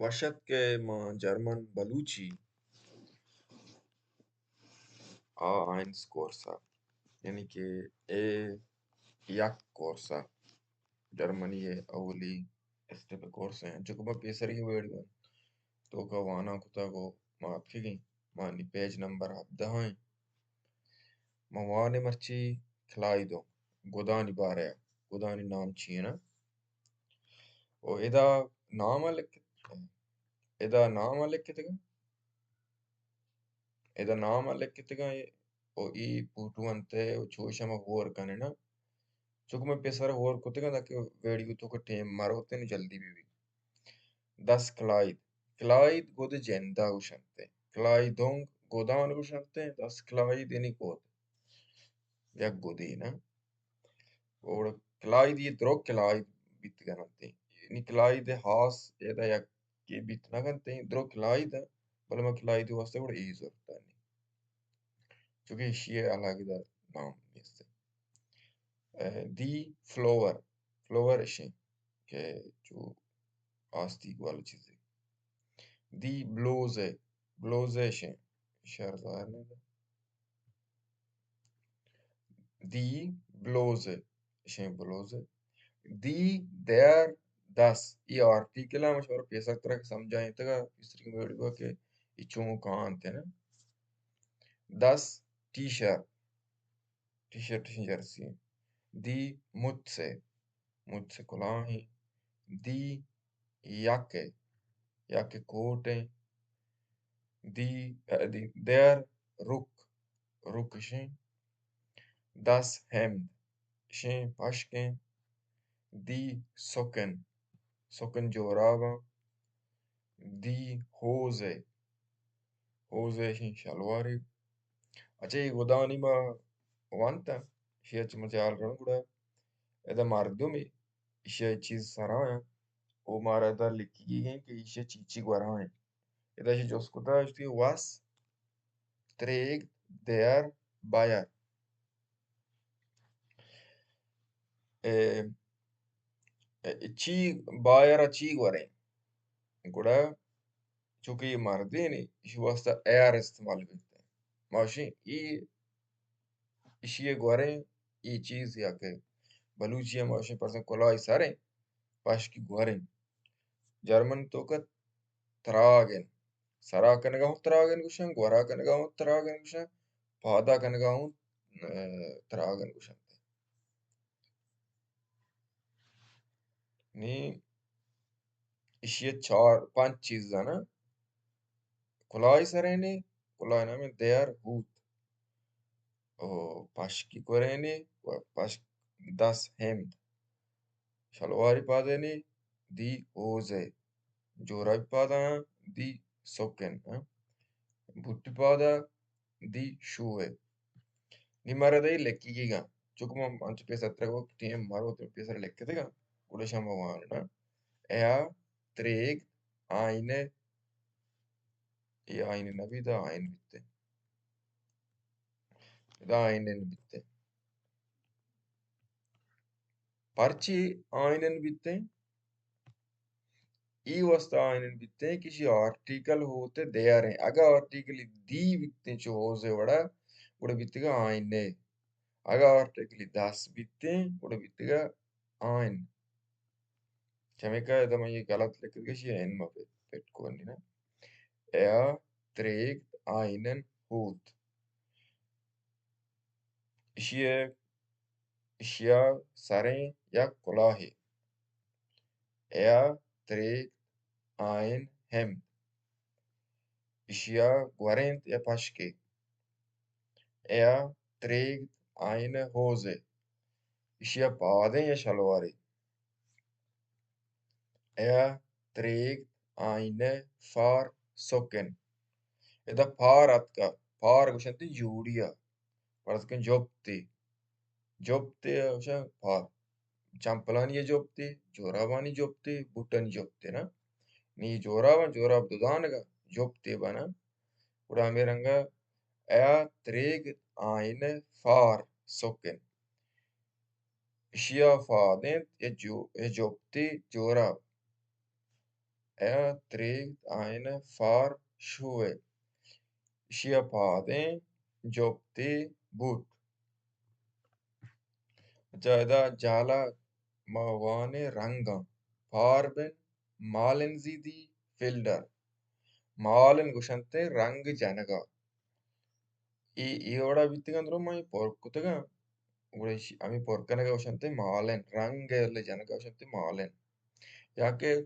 وشت کے ما German Balochi ions کورسا یعنی کہ اے یک کورسا جرمنی اولی اسٹیپ کورس ہیں جو کہ پیسر ہی ویڈیو تو کا وانا کتا کو مات کی گئی مانی پیج نمبر 17 ہیں موانے مرچی کھلائی دو گودانی باریا گودانی نام چینا او ادا نام لکھتے ادا نام لکھتے او ای پوٹو انتے چوشا مغور کنے نا چکو میں پیسر غور کتے گا تاکہ ویڈیو تو کا ٹیم مارو ہوتے ہیں جلدی بھی 10 کلاید گود جندہ گوشنتے کلایدونگ گودان گوشنتے 10 کلاید یعنی گود یک گودی نا اور کلاید یہ درو کلاید بیت گنتے یعنی کلاید خاص ایدہ یک کی بیت نہ گنتے درو کلاید بلے میں کلاید واسطے گوڑا ایز ہوتا ہے چونکہ شیئے علاقی دا نام نیستے دی فلوور اشیں کہ جو آستیک والا چیزیں دی بلوزے اشیں شہر ظاہر نہیں دا دی بلوزے اشیں بلوزے دی دیر 10 یہ آرٹیکل ہے مشہور پیسا طرح سمجھائیں تگا اس طریقے میں ویڈیو کہ یہ چون کان تھے نا 10 ٹی شرٹ جرسی دی مجھ سے کلاں ہی دی یاکے کوٹیں دیر رک شیں 10 ہیمد شیں پشکیں دی سکن جوراواں دی ہوزے شیں شلواری اچھا یہ گودانی با وانتا شیئر مجال رہن گوڑا ایدہ مردمی شیئر چیز سرائیں او مارا دا لکھی گئی کہ شیئر چیچی گورائیں ایدہ شیئر جو اس کو دا اشتی واس تریگ دیر بایر چی بایر چی گورائیں گوڑا چونکہ یہ مردی نہیں اسی واسطہ ایار استعمال کرتے ہیں ماشین یہ گوریں یہ چیز یا کہ بلوچی ہے ماشین پرسن کلائی ساریں پاش کی گوریں جرمن تو کا تراغن سرا کنگا ہوں تراغن گوشن گورا کنگا ہوں تراغن گوشن پادا کنگا ہوں تراغن گوشن نہیں اسی 4-5 چیز نا کلائی سرینی کلائی نامی دیر ہوت پاشکی گورینی پاشک 10 ہیمد شلواری پادینی دی اوزے جوراب پادا دی سوکن بھٹی پادا دی شوئے نی مارا دائی لکی گی گا چکو میں انچ پیسر ترک وقت ٹیم مارو تو پیسر لکھ دے گا گوڑا شاما واننا ایا تریگ آئینے یہ آئینے نبی دا آئین بیتے دا آئینن بیتے پرچی آئینن بیتے ای واسطہ آئینن بیتے کسی آرٹیکل ہوتے دیا رہے اگر آرٹیکل دی بیتے چو ہوزے وڑا گوڑا بیتے گا آئینے اگر آرٹیکل 10 بیتے گوڑا بیتے گا آئین چمیں کہا ہے میں یہ غلط لکھ گیا یہ این میں پیٹ کونی نا ایا تریگ آئینن ہوت اشیا سریں یا کلاہی ایا تریگ آئین ہیمد اشیا گورینت یا پشکی ایا تریگ آئین ہوزے اشیا پادیں یا شلواری ایا تریگ آئین فار سوکن ایدہ پار اتکا پار گوشنتی جوڑیا پرسکن جوبتی اوشا پار چمپلانی جوبتی جورابانی جوبتی بوٹانی جوبتی نا نی جوراب دودانگا جوبتی بنا اڑا میرنگا ایا تریگ آئین فار سوکن اشیا فادیں یا جوبتی جوراب Er trägt eine Fahrschuhe. Schiapaden Jobte Boot. Jada Jala Mawane Ranga. Farben malen Sie die Felder. Malen gushante rang janaga. Ora vittigandro mai porkutaga. Ami porkanaga gushante malen. Rangele janaga gushante malen. Yake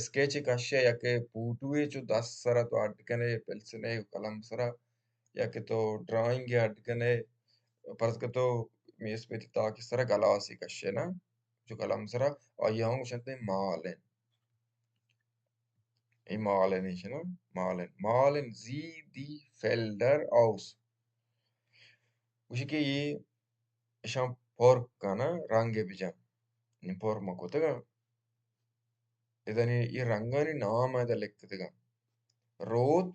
sketch kashe yake putuwe chu 10 sara to adkane pelsene kalam sara yake to drawing ya adkane parske to mes peti ta ki sara galasi kashe na chu kalam sara ayang shante malen I malen ishe na malen sie die Felder aus ushike ye isham pork kana range bija ni por makotega idani I rangani naam ada lekkatega rood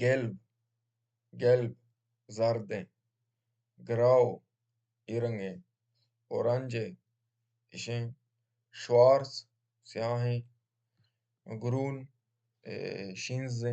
gelb gelb zerde grau irange orange ishe schwarz siyahi grün shinze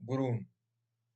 grün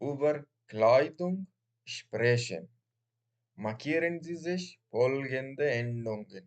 über Kleidung sprechen markieren Sie sich folgende Endungen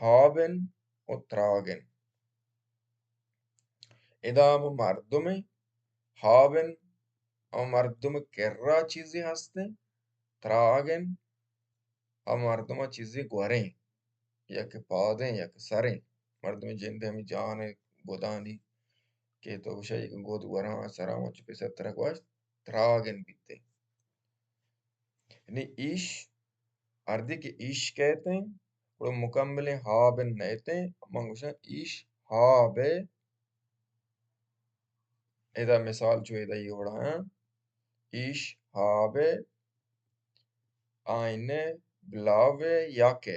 haben und tragen. إذا مردم haben مردم کرا چیزی هسته tragen مردم چیزی گواریں یا کہ پادیں یا کہ سریں مردم جنده ہمی جانے گودانی کہ تو شایی کہ گود گوارا سرامہ چپے سترہ گواش tragen بیتے یعنی ایش اردی کے ایش کہتے ہیں اور مکمل haben نیتے ہیں منگوشا ایش habe إذا مثال جو إذا يورا Ich habe eine blaue Jacke.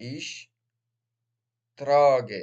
ich trage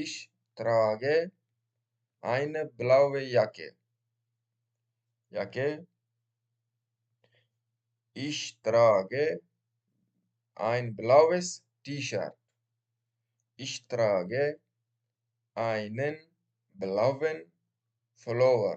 ich trage eine blaue Jacke ich trage ein blaues T-Shirt ich trage einen blauen Flower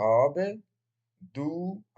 habe du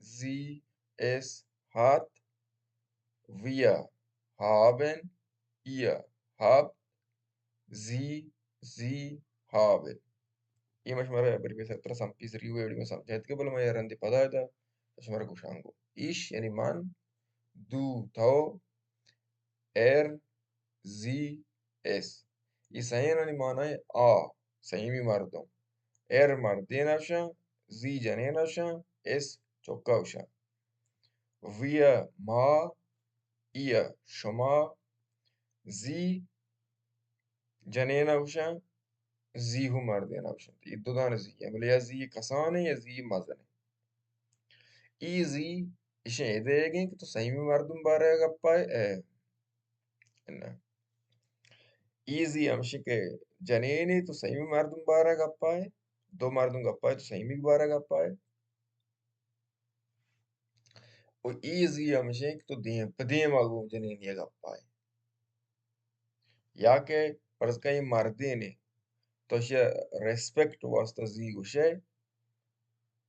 sie es hat wir haben ihr habt sie haben Ich meine, aber wir sind trotzdem bis Rio die مثلا جهت قبل ما يرندي بداية مش مرة كوشانجو ich يعني man du تو er sie es يسعين يعني معناه سعيمي مردم er مردين أوشان sie جنين أوشان es çok أوشان wir ما ihr شما sie جنين أوشان sie هو مردين أوشان يدو دان زي يعني يا زي كسانة يا زي مزنة easy işe edegen ki to samimi mardum bare gappay easy amshi ke janeni to samimi mardum bare gappay do mardum gappay to samimi bare gappay o easy amshi ki to dem agu janeni gappay ya ke parskai mardini to she respect wasta zi gushe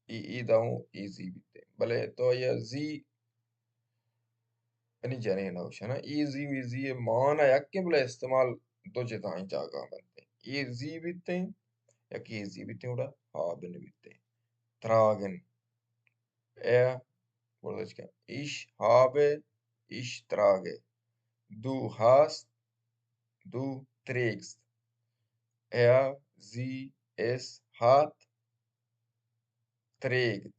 i daun easy bitte bale to ya zi ani janena ushana easy easy maana yakke bula istemal do jetain jaga bante easy bitte ja easy bitte oder haben bitte tragen er Wolochka. Ich habe, ich trage. Du hast, du trägst. Er, sie, es hat, trägt.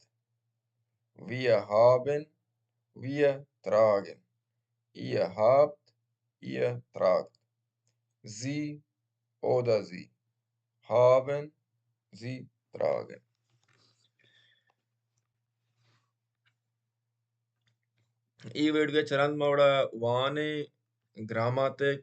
Wir haben, wir tragen. Ihr habt, ihr tragt. Sie oder sie haben, sie tragen. ఈ వేడిగా చరణ్ మౌడ వానే గ్రామాతే